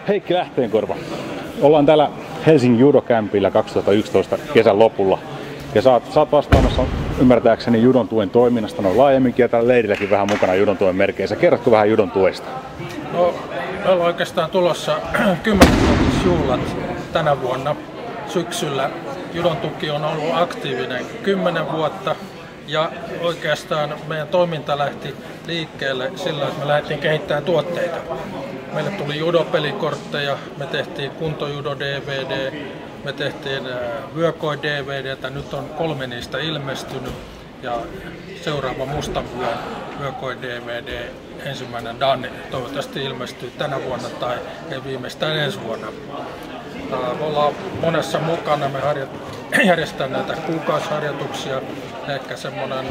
Heikki Lähteenkorva. Ollaan täällä Helsingin judokämpillä 2011 kesän lopulla. Ja sä oot vastaamassa ymmärtääkseni Judon tuen toiminnasta noin laajemminkin ja täällä leirilläkin vähän mukana Judon tuen merkeissä. Kerrotko vähän Judon tuesta? No, meillä on oikeastaan tulossa 10-vuotisjuhlat tänä vuonna syksyllä. Judon tuki on ollut aktiivinen 10 vuotta ja oikeastaan meidän toiminta lähti liikkeelle sillä, että me lähdettiin kehittämään tuotteita. Meille tuli judopelikortteja, me tehtiin kuntojudo-DVD, me tehtiin vyökoi-DVDtä, nyt on 3 niistä ilmestynyt ja seuraava Mustan vyön vyökoi-DVD, ensimmäinen Dan, toivottavasti ilmestyy tänä vuonna tai ei viimeistään ensi vuonna. Me ollaan monessa mukana, me järjestetään näitä kuukausiharjoituksia, ehkä semmoinen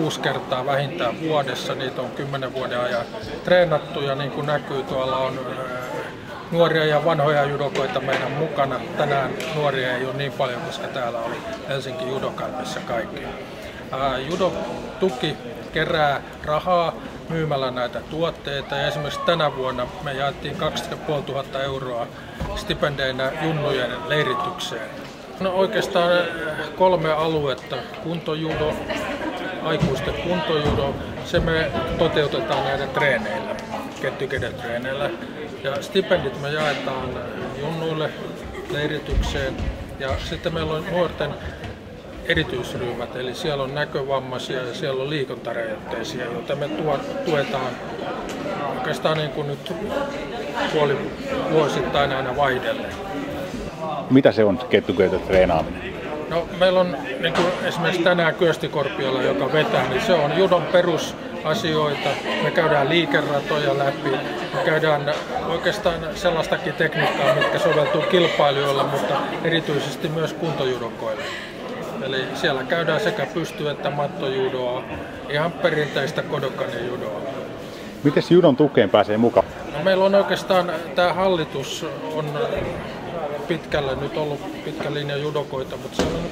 5-6 kertaa vähintään vuodessa, niitä on 10 vuoden ajan treenattu ja niin kuin näkyy tuolla on nuoria ja vanhoja judokoita meidän mukana. Tänään nuoria ei ole niin paljon, koska täällä oli Helsingin judokämpissä kaikki. Judotuki kerää rahaa myymällä näitä tuotteita ja esimerkiksi tänä vuonna me jaettiin 2500 euroa stipendeinä junnujen leiritykseen. No oikeastaan 3 aluetta, kuntojudo, aikuisten kuntojudo, se me toteutetaan näillä treeneillä, kettykedetreeneillä. Ja stipendit me jaetaan junnuille leiritykseen ja sitten meillä on nuorten erityisryhmät, eli siellä on näkövammaisia ja siellä on liikuntarajoitteisia, joita me tuetaan oikeastaan niin kuin nyt puolivuosittain aina vaihdellen. Mitä se on kettukedetreenaaminen? No, meillä on niin kuin esimerkiksi tänään Kyösti Korpiola, joka vetää, niin se on judon perusasioita. Me käydään liikeratoja läpi, me käydään oikeastaan sellaistakin tekniikkaa, mitkä soveltuu kilpailijoilla, mutta erityisesti myös kuntojudokoille. Eli siellä käydään sekä pysty- että mattojudoa, ihan perinteistä Kodokanin judoa. Miten Judon tukeen pääsee mukaan? No, meillä on oikeastaan, tämä hallitus on pitkällä nyt ollut pitkän linjan judokoita, mutta siellä on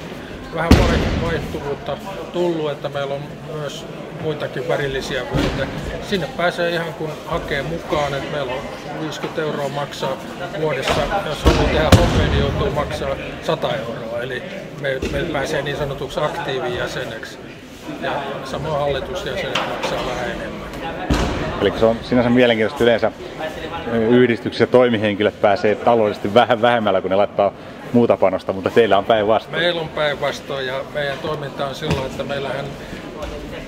vähän vaihtuvuutta tullut, että meillä on myös muitakin värillisiä vyöitä. Sinne pääsee ihan kun hakee mukaan, että meillä on 50 euroa maksaa vuodessa, jos haluaa tehdä hommia, niin joutuu maksaa 100 euroa, eli me pääsee niin sanotuksi aktiivijäseneksi ja samoin hallitusjäsenet maksaa vähän enemmän. Eli se on sinänsä mielenkiintoista yleensä yhdistyksissä ja toimihenkilöt pääsee taloudellisesti vähän vähemmällä, kun ne laittaa muuta panosta, mutta teillä on päinvastoin. Meillä on päinvastoin ja meidän toiminta on silloin, että meillähän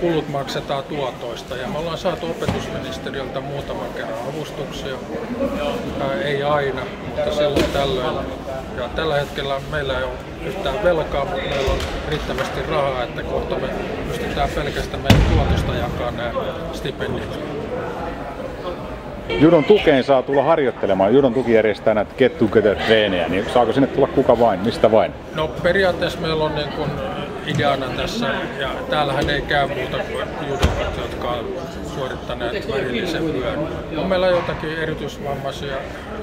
kulut maksetaan tuotoista ja me ollaan saatu opetusministeriöltä muutaman kerran avustuksia, ei aina, mutta silloin tällöin. Ja tällä hetkellä meillä ei ole yhtään velkaa, mutta meillä on riittävästi rahaa, että kohta me pystytään pelkästään meidän tuotosta jakaa nämä stipendit. Judon tukeen saa tulla harjoittelemaan. Judon tuki järjestää näitä get-together-treenejä, niin saako sinne tulla kuka vain, mistä vain? No periaatteessa meillä on niin kuin ideana tässä, ja täällähän ei käy muuta kuin judokot, jotka on suorittaneet värillisen vyön. On meillä jotakin erityisvammaisia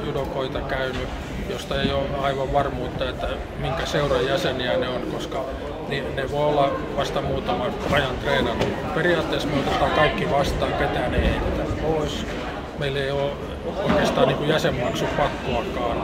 judokoita käynyt, josta ei ole aivan varmuutta, että minkä seuran jäseniä ne on, koska ne voi olla vasta muutaman ajan treenannut. Periaatteessa me otetaan kaikki vastaan, ketään ei heitetä pois. Meillä ei ole oikeastaan niin kuin jäsenmaksupakkoakaan.